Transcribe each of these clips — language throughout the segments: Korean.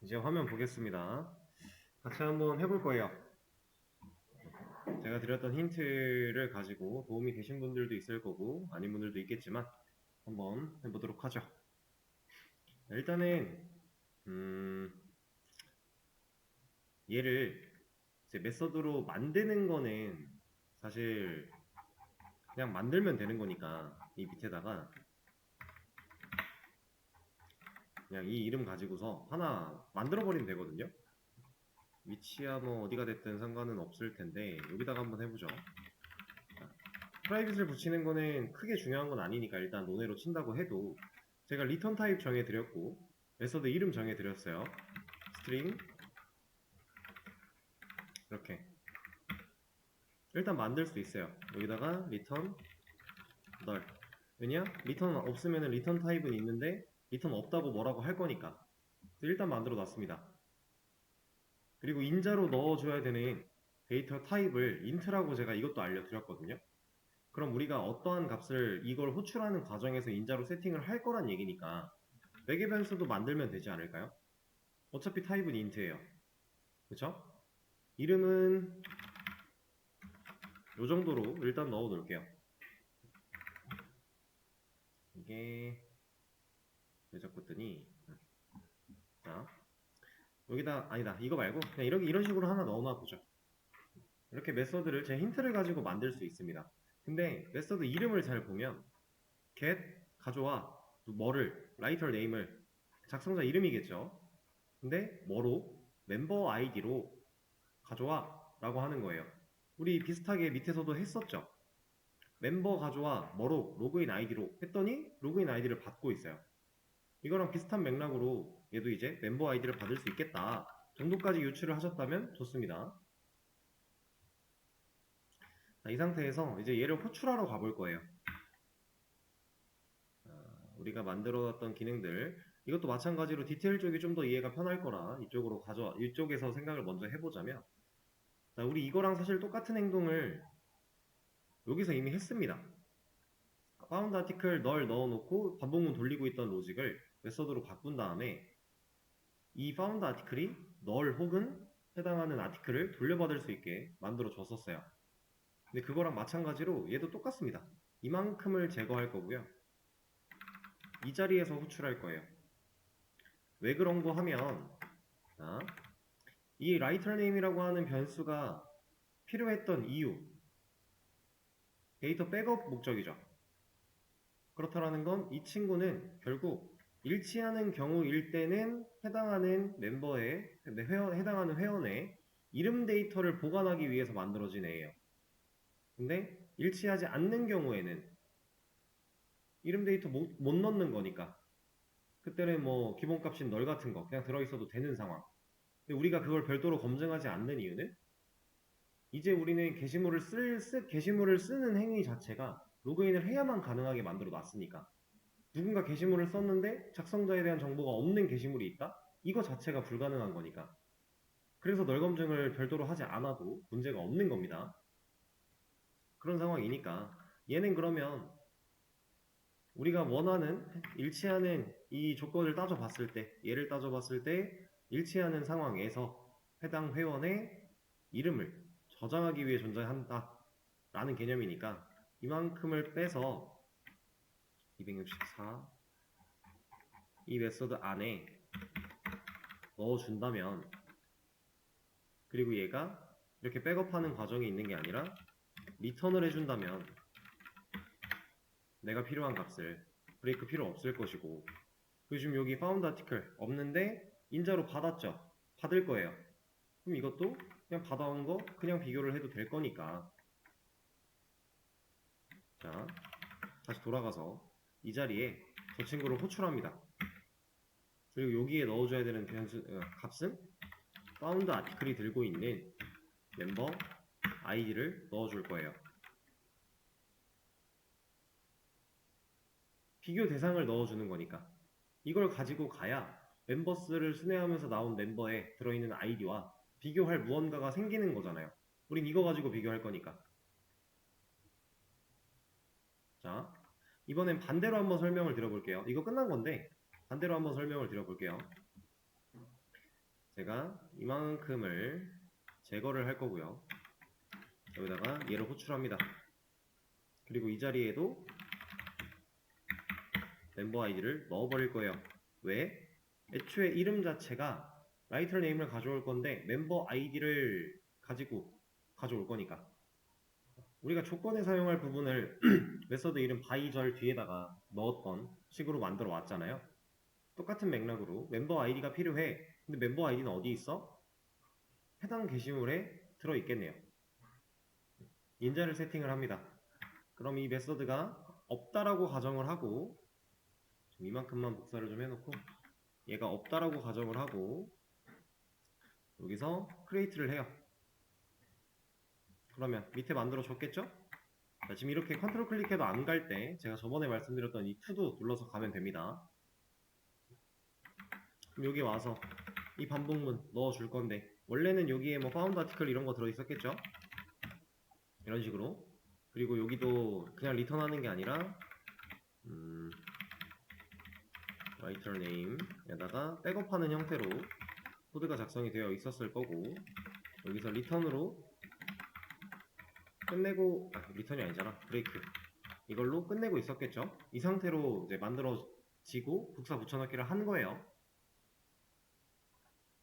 이제 화면 보겠습니다. 같이 한번 해볼 거예요. 제가 드렸던 힌트를 가지고 도움이 되신 분들도 있을 거고 아닌 분들도 있겠지만 한번 해보도록 하죠. 일단은 얘를 이제 메서드로 만드는 거는 사실 그냥 만들면 되는 거니까 이 밑에다가 그냥 이 이름 가지고서 하나 만들어 버리면 되거든요. 위치야 뭐 어디가 됐든 상관은 없을 텐데 여기다가 한번 해보죠. 프라이빗을 붙이는 거는 크게 중요한 건 아니니까 일단 논외로 친다고 해도 제가 리턴 타입 정해드렸고 메서드 이름 정해드렸어요. 스트링 이렇게 일단 만들 수 있어요. 여기다가 리턴 널 왜냐? 리턴 없으면 리턴 타입은 있는데 리턴 없다고 뭐라고 할 거니까 일단 만들어 놨습니다. 그리고 인자로 넣어줘야 되는 데이터 타입을 인트라고 제가 이것도 알려드렸거든요. 그럼 우리가 어떠한 값을 이걸 호출하는 과정에서 인자로 세팅을 할 거란 얘기니까 매개 변수도 만들면 되지 않을까요? 어차피 타입은 인트예요. 그쵸? 이름은 요 정도로 일단 넣어 놓을게요. 이게 왜 자꾸 뜨니? 자, 여기다 아니다. 이거 말고 그냥 이런 식으로 하나 넣어 놔 보죠. 이렇게 메서드를 제 힌트를 가지고 만들 수 있습니다. 근데 메서드 이름을 잘 보면 get 가져와 뭐를 라이터 네임을 작성자 이름이겠죠. 근데 뭐로 멤버 아이디로 가져와 라고 하는 거예요. 우리 비슷하게 밑에서도 했었죠. 멤버 가져와 뭐로 로그인 아이디로 했더니 로그인 아이디를 받고 있어요. 이거랑 비슷한 맥락으로 얘도 이제 멤버 아이디를 받을 수 있겠다 정도까지 유추를 하셨다면 좋습니다. 자, 이 상태에서 이제 얘를 호출하러 가볼 거예요. 우리가 만들어놨던 기능들 이것도 마찬가지로 디테일 쪽이 좀 더 이해가 편할 거라 이쪽에서 생각을 먼저 해보자면 자, 우리 이거랑 사실 똑같은 행동을 여기서 이미 했습니다. 파운드 아티클 널 넣어놓고 반복문 돌리고 있던 로직을 메서드로 바꾼 다음에 이 파운드 아티클이 널 혹은 해당하는 아티클을 돌려받을 수 있게 만들어 줬었어요. 근데 그거랑 마찬가지로 얘도 똑같습니다. 이만큼을 제거할 거고요. 이 자리에서 호출할 거예요. 왜 그런 거 하면 자, 이 라이터 네임이라고 하는 변수가 필요했던 이유 데이터 백업 목적이죠. 그렇다라는 건 이 친구는 결국 일치하는 경우일 때는 해당하는 멤버의 해당하는 회원의 이름 데이터를 보관하기 위해서 만들어진 애예요. 근데 일치하지 않는 경우에는 이름 데이터 못 넣는 거니까 그때는 뭐 기본값인 널 같은 거 그냥 들어있어도 되는 상황. 근데 우리가 그걸 별도로 검증하지 않는 이유는 이제 우리는 게시물을 쓰는 행위 자체가 로그인을 해야만 가능하게 만들어 놨으니까 누군가 게시물을 썼는데 작성자에 대한 정보가 없는 게시물이 있다? 이거 자체가 불가능한 거니까. 그래서 널 검증을 별도로 하지 않아도 문제가 없는 겁니다. 그런 상황이니까 얘는 그러면 우리가 원하는 일치하는 이 조건을 따져봤을 때 얘를 따져봤을 때 일치하는 상황에서 해당 회원의 이름을 저장하기 위해 존재한다 라는 개념이니까 이만큼을 빼서 264 이 메서드 안에 넣어준다면 그리고 얘가 이렇게 백업하는 과정이 있는 게 아니라 리턴을 해준다면 내가 필요한 값을 브레이크 필요 없을 것이고 그리고 지금 여기 파운드 아티클 없는데 인자로 받았죠. 받을 거예요. 그럼 이것도 그냥 받아온 거 그냥 비교를 해도 될 거니까 자 다시 돌아가서 이 자리에 저 친구를 호출합니다. 그리고 여기에 넣어줘야 되는 값은 파운드 아티클이 들고 있는 멤버 아이디를 넣어줄 거예요. 비교 대상을 넣어주는 거니까 이걸 가지고 가야 멤버스를 순회하면서 나온 멤버에 들어있는 아이디와 비교할 무언가가 생기는 거잖아요. 우린 이거 가지고 비교할 거니까. 자, 이번엔 반대로 한번 설명을 드려볼게요. 이거 끝난 건데 반대로 한번 설명을 드려볼게요. 제가 이만큼을 제거를 할 거고요. 여기다가 얘를 호출합니다. 그리고 이 자리에도 멤버 아이디를 넣어버릴 거예요. 왜? 애초에 이름 자체가 라이터 네임을 가져올 건데 멤버 아이디를 가지고 가져올 거니까 우리가 조건에 사용할 부분을 메서드 이름 바이절 뒤에다가 넣었던 식으로 만들어 왔잖아요. 똑같은 맥락으로 멤버 아이디가 필요해. 근데 멤버 아이디는 어디 있어? 해당 게시물에 들어있겠네요. 인자를 세팅을 합니다. 그럼 이 메서드가 없다라고 가정을 하고 이만큼만 복사를 좀 해놓고 얘가 없다라고 가정을 하고 여기서 create를 해요. 그러면 밑에 만들어 줬겠죠? 자, 지금 이렇게 컨트롤 클릭해도 안 갈 때 제가 저번에 말씀드렸던 이 to도 눌러서 가면 됩니다. 그럼 여기 와서 이 반복문 넣어줄 건데 원래는 여기에 뭐 found article 이런 거 들어있었겠죠? 이런 식으로. 그리고 여기도 그냥 리턴하는 게 아니라 writer name에다가 백업하는 형태로 코드가 작성이 되어 있었을 거고 여기서 리턴으로 끝내고 리턴이 아니잖아. 브레이크 이걸로 끝내고 있었겠죠. 이 상태로 이제 만들어지고 복사 붙여넣기를 한 거예요.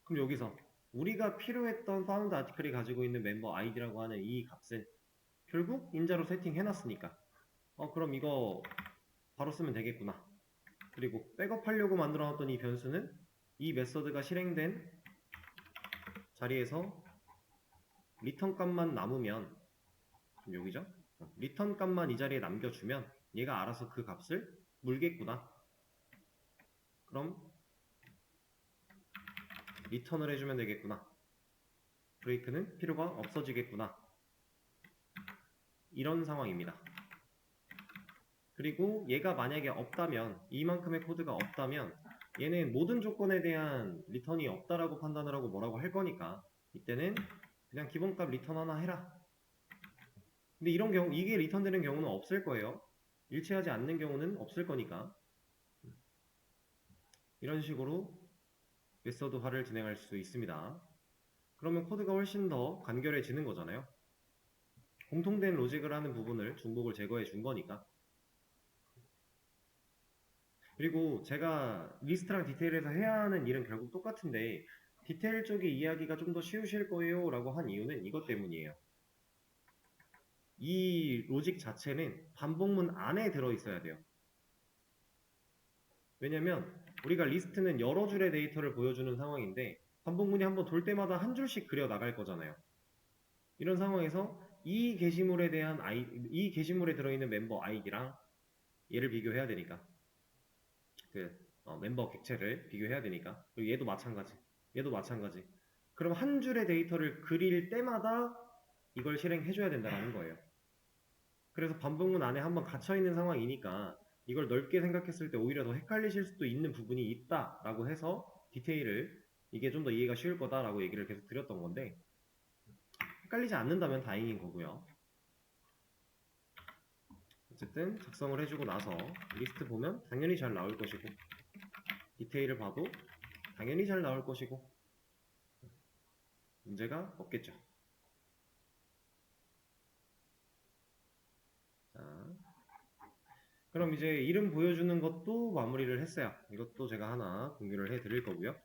그럼 여기서 우리가 필요했던 found article이 가지고 있는 멤버 id라고 하는 이 값은 결국 인자로 세팅해놨으니까 그럼 이거 바로 쓰면 되겠구나. 그리고 백업하려고 만들어놨던 이 변수는 이 메서드가 실행된 자리에서 리턴 값만 남으면 여기죠? 리턴 값만 이 자리에 남겨주면 얘가 알아서 그 값을 물겠구나. 그럼 리턴을 해주면 되겠구나. 브레이크는 필요가 없어지겠구나. 이런 상황입니다. 그리고 얘가 만약에 없다면 이만큼의 코드가 없다면 얘는 모든 조건에 대한 리턴이 없다라고 판단을 하고 뭐라고 할 거니까 이때는 그냥 기본값 리턴 하나 해라. 근데 이런 경우 이게 리턴되는 경우는 없을 거예요. 일치하지 않는 경우는 없을 거니까 이런 식으로 메서드화를 진행할 수 있습니다. 그러면 코드가 훨씬 더 간결해지는 거잖아요. 공통된 로직을 하는 부분을 중복을 제거해 준 거니까. 그리고 제가 리스트랑 디테일에서 해야 하는 일은 결국 똑같은데 디테일 쪽의 이야기가 좀 더 쉬우실 거예요 라고 한 이유는 이것 때문이에요. 이 로직 자체는 반복문 안에 들어있어야 돼요. 왜냐면 우리가 리스트는 여러 줄의 데이터를 보여주는 상황인데 반복문이 한번 돌 때마다 한 줄씩 그려 나갈 거잖아요. 이런 상황에서 이 게시물에 대한 이 게시물에 들어있는 멤버 아이디랑 얘를 비교해야 되니까 멤버 객체를 비교해야 되니까 그리고 얘도 마찬가지 얘도 마찬가지 그럼 한 줄의 데이터를 그릴 때마다 이걸 실행해줘야 된다는 거예요. 그래서 반복문 안에 한번 갇혀있는 상황이니까 이걸 넓게 생각했을 때 오히려 더 헷갈리실 수도 있는 부분이 있다라고 해서 디테일을 이게 좀 더 이해가 쉬울 거다라고 얘기를 계속 드렸던 건데 헷갈리지 않는다면 다행인 거고요. 어쨌든 작성을 해주고 나서 리스트 보면 당연히 잘 나올 것이고 디테일을 봐도 당연히 잘 나올 것이고 문제가 없겠죠. 자, 그럼 이제 이름 보여주는 것도 마무리를 했어요. 이것도 제가 하나 공유를 해 드릴 거고요.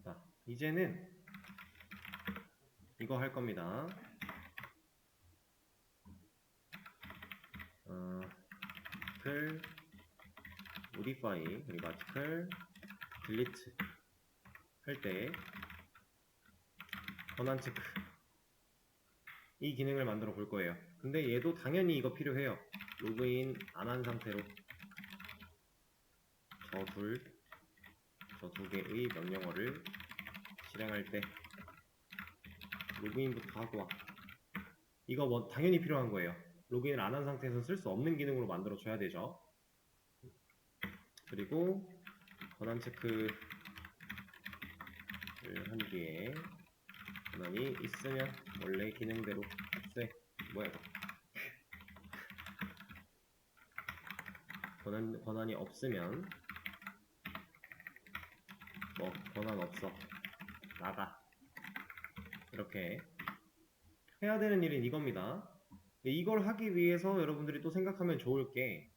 자, 이제는 이거 할 겁니다. article modify 그리고 article delete 할 때 권한 체크 이 기능을 만들어 볼 거예요. 근데 얘도 당연히 이거 필요해요. 로그인 안 한 상태로 저 둘 저 두 개의 명령어를 실행할 때 로그인부터 하고 와. 이거 뭐 당연히 필요한 거예요. 로그인을 안 한 상태에서 쓸 수 없는 기능으로 만들어 줘야 되죠. 그리고 권한 체크를 한 뒤에 권한이 있으면 원래 기능대로 수행. 뭐야 이거? 권한이 없으면 뭐 권한 없어 나가 이렇게 해야 되는 일은 이겁니다. 이걸 하기 위해서 여러분들이 또 생각하면 좋을 게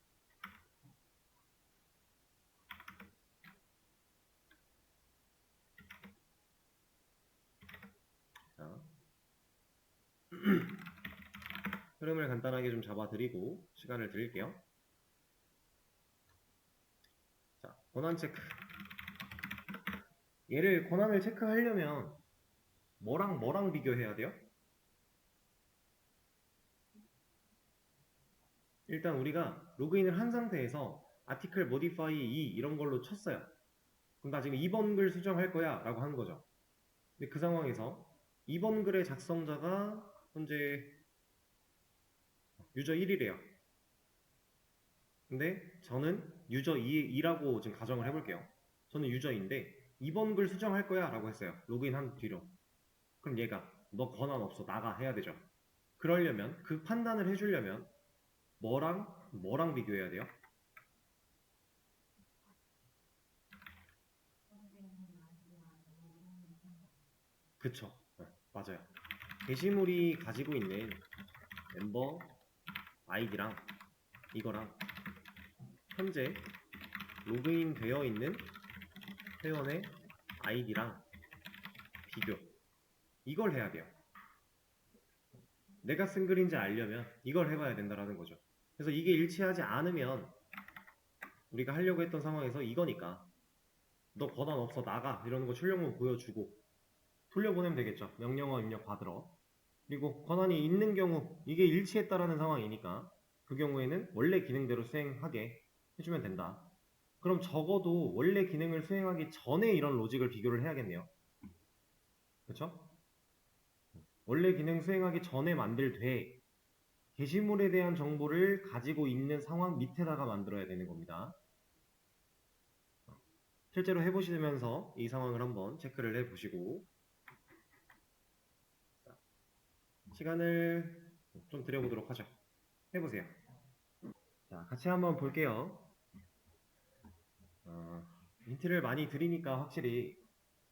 자, 흐름을 간단하게 좀 잡아드리고 시간을 드릴게요. 자, 권한 체크. 얘를 권한을 체크하려면 뭐랑 비교해야 돼요? 일단 우리가 로그인을 한 상태에서 article modify 2 이런 걸로 쳤어요. 그럼 나 지금 2번 글 수정할 거야 라고 하는 거죠. 근데 그 상황에서 2번 글의 작성자가 현재 유저 1이래요. 근데 저는 유저 2라고 지금 가정을 해볼게요. 저는 유저인데 2번 글 수정할 거야 라고 했어요. 로그인 한 뒤로. 그럼 얘가 너 권한 없어 나가 해야 되죠. 그러려면 그 판단을 해주려면 뭐랑 비교해야 돼요? 그쵸. 맞아요. 게시물이 가지고 있는 멤버 아이디랑 이거랑 현재 로그인 되어 있는 회원의 아이디랑 비교. 이걸 해야 돼요. 내가 쓴 글인지 알려면 이걸 해봐야 된다는 거죠. 그래서 이게 일치하지 않으면 우리가 하려고 했던 상황에서 이거니까 너 권한 없어 나가 이러는 거 출력문 보여주고 돌려보내면 되겠죠. 명령어 입력 받으러. 그리고 권한이 있는 경우 이게 일치했다라는 상황이니까 그 경우에는 원래 기능대로 수행하게 해주면 된다. 그럼 적어도 원래 기능을 수행하기 전에 이런 로직을 비교를 해야겠네요. 그렇죠? 원래 기능 수행하기 전에 만들되 게시물에 대한 정보를 가지고 있는 상황 밑에다가 만들어야 되는 겁니다. 실제로 해보시면서 이 상황을 한번 체크를 해보시고 시간을 좀 드려보도록 하죠. 해보세요. 자, 같이 한번 볼게요. 힌트를 많이 드리니까 확실히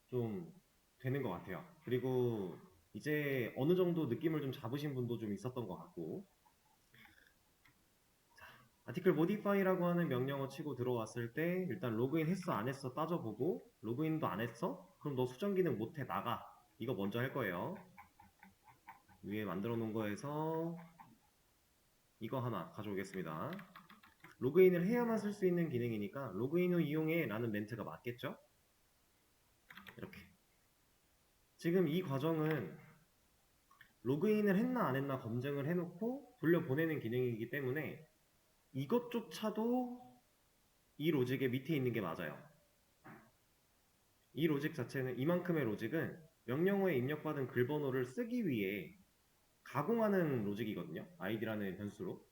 좀 되는 것 같아요. 그리고 이제 어느 정도 느낌을 좀 잡으신 분도 좀 있었던 것 같고 article modify라고 하는 명령어 치고 들어왔을 때 일단 로그인 했어 안 했어 따져보고 로그인도 안 했어? 그럼 너 수정 기능 못해 나가 이거 먼저 할 거예요. 위에 만들어 놓은 거에서 이거 하나 가져오겠습니다. 로그인을 해야만 쓸 수 있는 기능이니까 로그인 후 이용해 라는 멘트가 맞겠죠? 이렇게 지금 이 과정은 로그인을 했나 안 했나 검증을 해놓고 돌려보내는 기능이기 때문에 이것조차도 이 로직의 밑에 있는 게 맞아요. 이 로직 자체는 이만큼의 로직은 명령어에 입력받은 글 번호를 쓰기 위해 가공하는 로직이거든요. id라는 변수로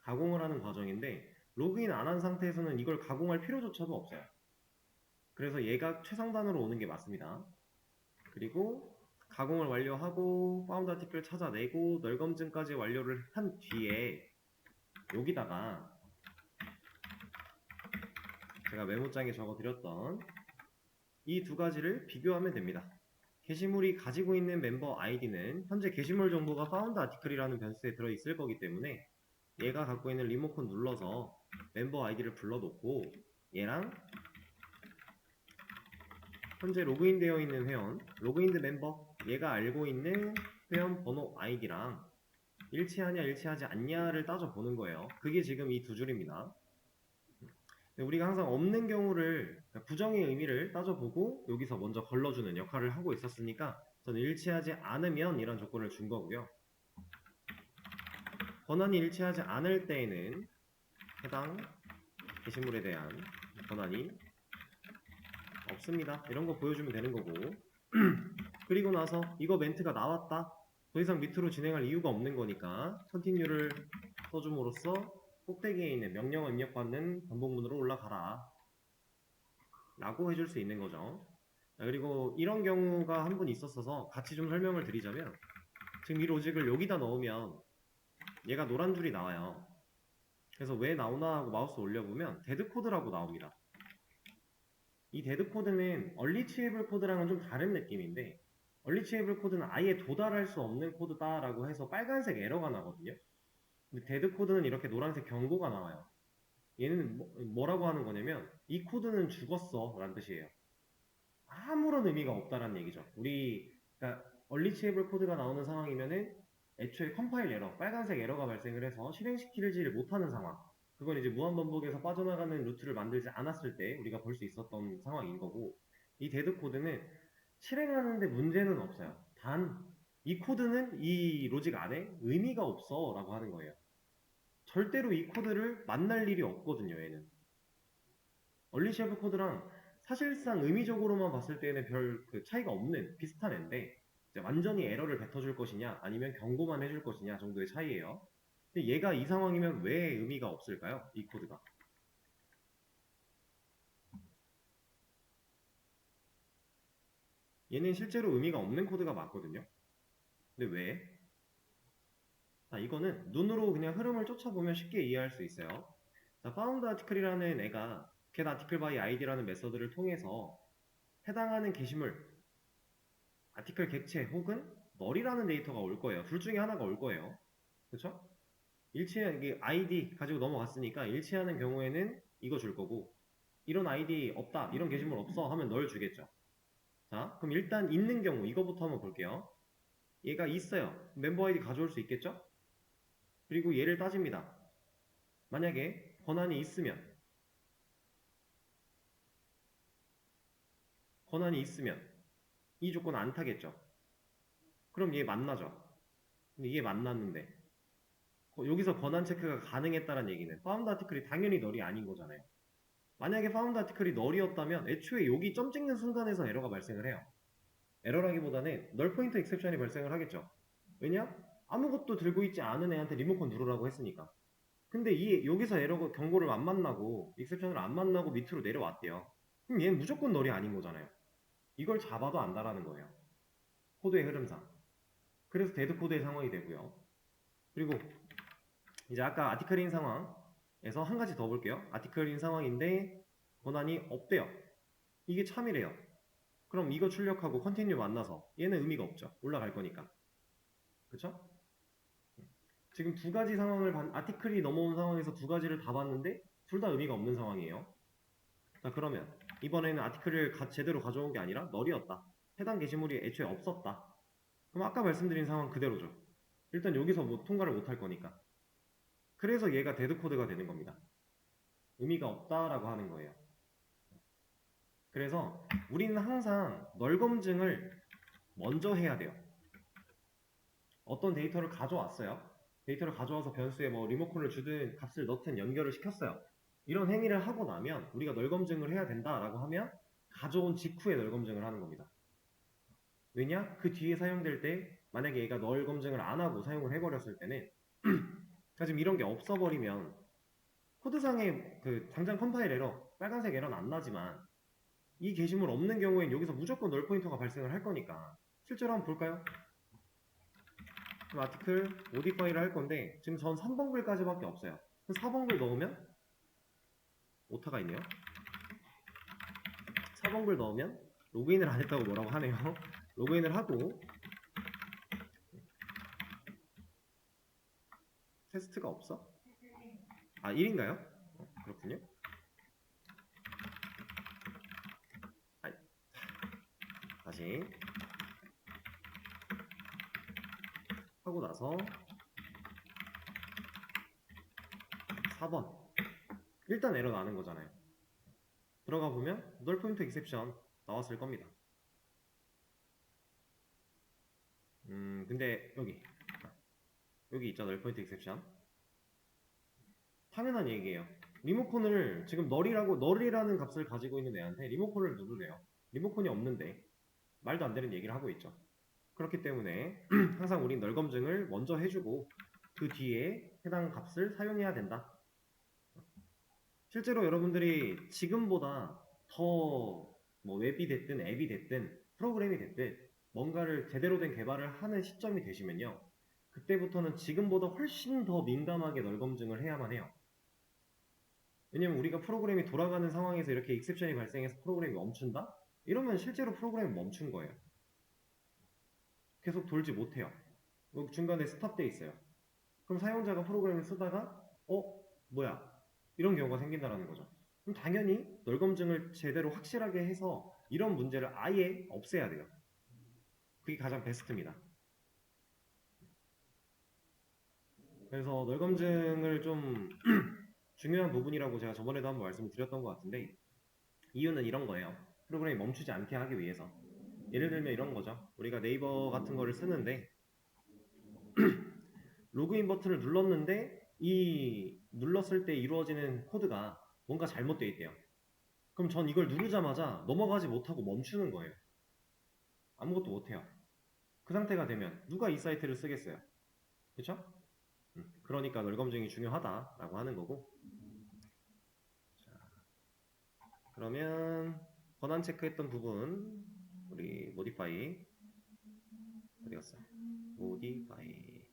가공을 하는 과정인데 로그인 안 한 상태에서는 이걸 가공할 필요조차도 없어요. 그래서 얘가 최상단으로 오는 게 맞습니다. 그리고 가공을 완료하고 파운드 아티클 찾아내고 널 검증까지 완료를 한 뒤에 여기다가 제가 메모장에 적어드렸던 이 두 가지를 비교하면 됩니다. 게시물이 가지고 있는 멤버 아이디는 현재 게시물 정보가 파운드 아티클이라는 변수에 들어있을 거기 때문에 얘가 갖고 있는 리모컨 눌러서 멤버 아이디를 불러놓고 얘랑 현재 로그인 되어 있는 회원, 로그인드 멤버, 얘가 알고 있는 회원 번호 아이디랑 일치하냐 일치하지 않냐를 따져보는 거예요. 그게 지금 이 두 줄입니다. 우리가 항상 없는 경우를 부정의 의미를 따져보고 여기서 먼저 걸러주는 역할을 하고 있었으니까 저는 일치하지 않으면 이런 조건을 준 거고요. 권한이 일치하지 않을 때에는 해당 게시물에 대한 권한이 없습니다. 이런 거 보여주면 되는 거고. 그리고 나서 이거 멘트가 나왔다. 더 이상 밑으로 진행할 이유가 없는 거니까 continue를 써줌으로써 꼭대기에 있는 명령어 입력받는 반복문으로 올라가라 라고 해줄 수 있는 거죠. 그리고 이런 경우가 한 번 있었어서 같이 좀 설명을 드리자면, 지금 이 로직을 여기다 넣으면 얘가 노란 줄이 나와요. 그래서 왜 나오나 하고 마우스 올려보면 데드코드라고 나옵니다. 이 데드코드는 얼리치에이블 코드랑은 좀 다른 느낌인데, 얼리치에이블 코드는 아예 도달할 수 없는 코드다라고 해서 빨간색 에러가 나거든요. 근데 데드코드는 이렇게 노란색 경고가 나와요. 얘는 뭐라고 하는 거냐면 이 코드는 죽었어 라는 뜻이에요. 아무런 의미가 없다라는 얘기죠. 그러니까 얼리치에이블 코드가 나오는 상황이면은 애초에 컴파일 에러, 빨간색 에러가 발생을 해서 실행시키지를 못하는 상황. 그건 이제 무한반복에서 빠져나가는 루트를 만들지 않았을 때 우리가 볼 수 있었던 상황인 거고, 이 데드 코드는 실행하는데 문제는 없어요. 단, 이 코드는 이 로직 안에 의미가 없어 라고 하는 거예요. 절대로 이 코드를 만날 일이 없거든요, 얘는. 얼리시에블 코드랑 사실상 의미적으로만 봤을 때는 별 그 차이가 없는 비슷한 앤데, 이제 완전히 에러를 뱉어줄 것이냐 아니면 경고만 해줄 것이냐 정도의 차이예요. 근데 얘가 이 상황이면 왜 의미가 없을까요? 이 코드가. 얘는 실제로 의미가 없는 코드가 맞거든요. 근데 왜? 이거는 눈으로 그냥 흐름을 쫓아보면 쉽게 이해할 수 있어요. 자, found article이라는 애가 get article by id라는 메서드를 통해서 해당하는 게시물, 아티클 객체 혹은 널이라는 데이터가 올 거예요. 둘 중에 하나가 올 거예요. 그쵸? 이게 ID 가지고 넘어갔으니까 일치하는 경우에는 이거 줄 거고, 이런 ID 없다, 이런 게시물 없어 하면 널 주겠죠. 자, 그럼 일단 있는 경우 이거부터 한번 볼게요. 얘가 있어요. 멤버 ID 가져올 수 있겠죠? 그리고 얘를 따집니다. 만약에 권한이 있으면 이 조건 안 타겠죠. 그럼 얘 만나죠. 근데 얘 만났는데 여기서 권한 체크가 가능했다는 얘기는 found article이 당연히 널이 아닌 거잖아요. 만약에 found article이 널이었다면 애초에 여기 점 찍는 순간에서 에러가 발생을 해요. 에러라기보다는 널 포인터 익셉션이 발생을 하겠죠. 왜냐? 아무것도 들고 있지 않은 애한테 리모컨 누르라고 했으니까. 근데 여기서 에러 경고를 안 만나고 익셉션을 안 만나고 밑으로 내려왔대요. 그럼 얘는 무조건 널이 아닌 거잖아요. 이걸 잡아도 안다라는 거예요. 코드의 흐름상. 그래서 데드 코드의 상황이 되고요. 그리고 이제 아까 아티클인 상황에서 한 가지 더 볼게요. 아티클인 상황인데 권한이 없대요. 이게 참이래요. 그럼 이거 출력하고 컨티뉴 만나서 얘는 의미가 없죠. 올라갈 거니까. 그쵸? 지금 두 가지 상황을 아티클이 넘어온 상황에서 두 가지를 다 봤는데 둘 다 의미가 없는 상황이에요. 자, 그러면 이번에는 아티클을 제대로 가져온 게 아니라 널이었다. 해당 게시물이 애초에 없었다. 그럼 아까 말씀드린 상황 그대로죠. 일단 여기서 뭐 통과를 못 할 거니까. 그래서 얘가 데드 코드가 되는 겁니다. 의미가 없다라고 하는 거예요. 그래서 우리는 항상 널 검증을 먼저 해야 돼요. 어떤 데이터를 가져왔어요. 데이터를 가져와서 변수에 뭐 리모컨을 주든 값을 넣든 연결을 시켰어요. 이런 행위를 하고 나면 우리가 널 검증을 해야 된다라고 하면 가져온 직후에 널 검증을 하는 겁니다. 왜냐? 그 뒤에 사용될 때 만약에 얘가 널 검증을 안 하고 사용을 해버렸을 때는 지금 이런 게 없어버리면 코드상에 그 당장 컴파일 에러, 빨간색 에러는 안 나지만 이 게시물 없는 경우엔 여기서 무조건 널 포인터가 발생을 할 거니까 실제로 한번 볼까요? 그럼 아티클 모디파이를 할 건데 지금 전 3번 글까지밖에 없어요. 4번 글 넣으면 오타가 있네요. 4번 글 넣으면 로그인을 안 했다고 뭐라고 하네요. 로그인을 하고 테스트가 없어? 1인가요? 그렇군요. 다시 하고 나서 4번 일단 에러 나는 거잖아요. 들어가 보면 널 포인터 익셉션 나왔을 겁니다. 근데 여기 있죠, 널 포인터 익셉션. 당연한 얘기예요. 리모컨을 지금 널이라는 값을 가지고 있는 애한테 리모컨을 누르래요. 리모컨이 없는데 말도 안 되는 얘기를 하고 있죠. 그렇기 때문에 항상 우린 널 검증을 먼저 해주고 그 뒤에 해당 값을 사용해야 된다. 실제로 여러분들이 지금보다 더 뭐 웹이 됐든 앱이 됐든 프로그램이 됐든 뭔가를 제대로 된 개발을 하는 시점이 되시면요. 그때부터는 지금보다 훨씬 더 민감하게 널 검증을 해야만 해요. 왜냐면 우리가 프로그램이 돌아가는 상황에서 이렇게 익셉션이 발생해서 프로그램이 멈춘다? 이러면 실제로 프로그램이 멈춘 거예요. 계속 돌지 못해요. 중간에 스탑돼 있어요. 그럼 사용자가 프로그램을 쓰다가 뭐야? 이런 경우가 생긴다는 거죠. 그럼 당연히 널 검증을 제대로 확실하게 해서 이런 문제를 아예 없애야 돼요. 그게 가장 베스트입니다. 그래서 널 검증을 좀 중요한 부분이라고 제가 저번에도 한번 말씀을 드렸던 것 같은데 이유는 이런 거예요. 프로그램이 멈추지 않게 하기 위해서. 예를 들면 이런 거죠. 우리가 네이버 같은 거를 쓰는데 로그인 버튼을 눌렀는데 이 눌렀을 때 이루어지는 코드가 뭔가 잘못되어 있대요. 그럼 전 이걸 누르자마자 넘어가지 못하고 멈추는 거예요. 아무것도 못해요. 그 상태가 되면 누가 이 사이트를 쓰겠어요? 그쵸? 그러니까 널 검증이 중요하다라고 하는 거고. 자, 그러면 권한 체크했던 부분 우리 모디파이 어디 갔어? 모디파이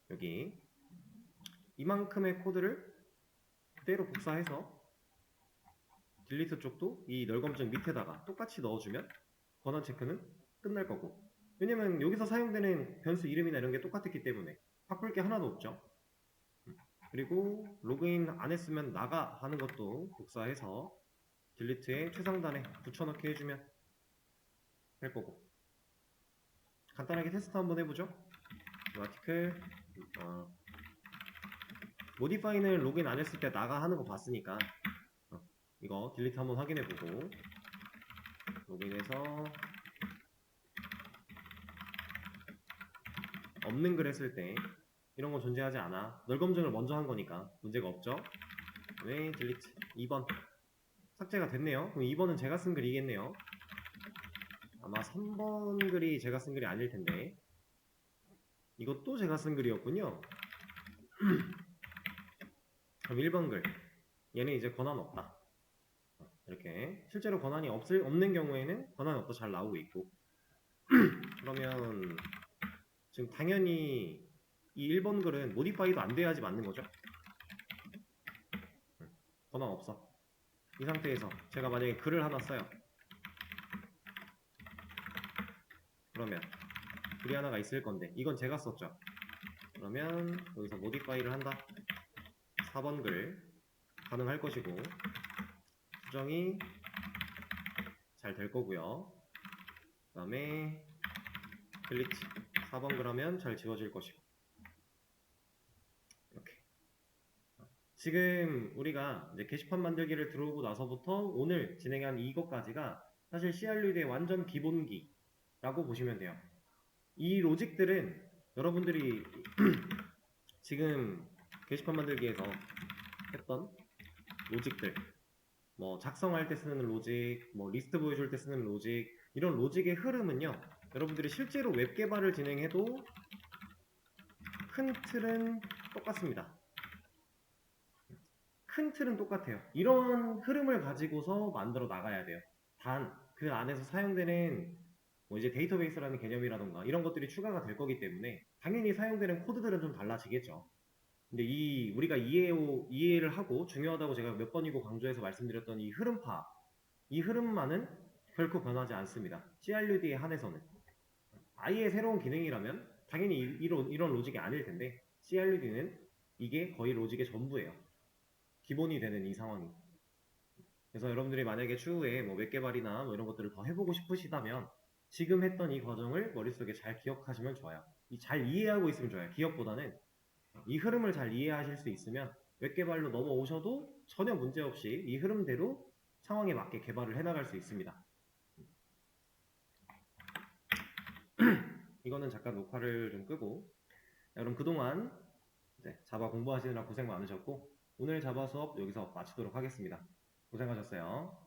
여기 이만큼의 코드를 그대로 복사해서 딜리트 쪽도 이 널 검증 밑에다가 똑같이 넣어주면 권한 체크는 끝날 거고 왜냐면 여기서 사용되는 변수 이름이나 이런 게 똑같았기 때문에 바꿀 게 하나도 없죠. 그리고 로그인 안 했으면 나가 하는 것도 복사해서 딜리트의 최상단에 붙여넣기 해주면 될 거고 간단하게 테스트 한번 해보죠. 아티클 모디파이는 로그인 안 했을 때 나가 하는 거 봤으니까 이거 딜리트 한번 확인해보고 로그인해서 없는 글 했을 때 이런 건 존재하지 않아. 널 검증을 먼저 한 거니까 문제가 없죠. 네, 딜리트 2번 삭제가 됐네요. 그럼 2번은 제가 쓴 글이겠네요. 아마 3번 글이 제가 쓴 글이 아닐 텐데 이것도 제가 쓴 글이었군요. 그럼 1번 글 얘는 이제 권한 없다. 이렇게 실제로 권한이 없는 경우에는 권한 없다 잘 나오고 있고 그러면 지금 당연히 이 1번 글은 모디파이도 안 돼야지 맞는 거죠. 권한 없어. 이 상태에서 제가 만약에 글을 하나 써요. 그러면 글이 하나가 있을 건데 이건 제가 썼죠. 그러면 여기서 모디파이를 한다. 4번 글 가능할 것이고 수정이 잘 될 거고요. 그 다음에 딜리트 4번 글 하면 잘 지워질 것이고 이렇게 지금 우리가 이제 게시판 만들기를 들어오고 나서부터 오늘 진행한 이것까지가 사실 CRUD의 완전 기본기라고 보시면 돼요. 이 로직들은 여러분들이 지금 게시판 만들기에서 했던 로직들 뭐 작성할 때 쓰는 로직, 뭐 리스트 보여줄 때 쓰는 로직 이런 로직의 흐름은요 여러분들이 실제로 웹 개발을 진행해도 큰 틀은 똑같습니다. 큰 틀은 똑같아요. 이런 흐름을 가지고서 만들어 나가야 돼요. 단 그 안에서 사용되는 뭐 이제 데이터베이스라는 개념이라던가 이런 것들이 추가가 될 거기 때문에 당연히 사용되는 코드들은 좀 달라지겠죠. 근데 우리가 이해를 하고 중요하다고 제가 몇 번이고 강조해서 말씀드렸던 이 흐름파, 이 흐름만은 결코 변하지 않습니다. CRUD에 한해서는. 아예 새로운 기능이라면 당연히 이런 로직이 아닐 텐데 CRUD는 이게 거의 로직의 전부예요. 기본이 되는 이 상황이. 그래서 여러분들이 만약에 추후에 뭐 웹 개발이나 뭐 이런 것들을 더 해보고 싶으시다면 지금 했던 이 과정을 머릿속에 잘 기억하시면 좋아요. 잘 이해하고 있으면 좋아요. 기억보다는 이 흐름을 잘 이해하실 수 있으면 웹 개발로 넘어오셔도 전혀 문제없이 이 흐름대로 상황에 맞게 개발을 해나갈 수 있습니다. 이거는 잠깐 녹화를 좀 끄고 그럼 그동안 이제 자바 공부하시느라 고생 많으셨고 오늘 자바 수업 여기서 마치도록 하겠습니다. 고생하셨어요.